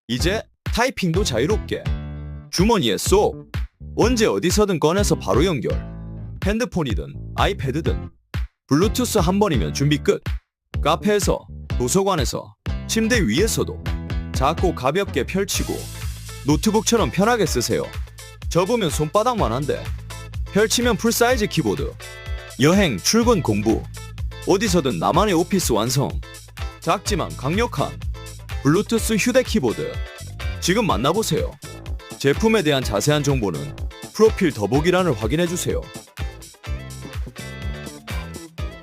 이제 타이핑도 자유롭게 주머니에 쏙, 언제 어디서든 꺼내서 바로 연결. 핸드폰이든 아이패드든 블루투스 한 번이면 준비 끝. 카페에서, 도서관에서, 침대 위에서도 작고 가볍게 펼치고 노트북처럼 편하게 쓰세요. 접으면 손바닥만 한데 펼치면 풀사이즈 키보드. 여행, 출근, 공부 어디서든 나만의 오피스 완성. 작지만 강력한 블루투스 휴대 키보드. 지금 만나보세요. 제품에 대한 자세한 정보는 프로필 더보기란을 확인해주세요.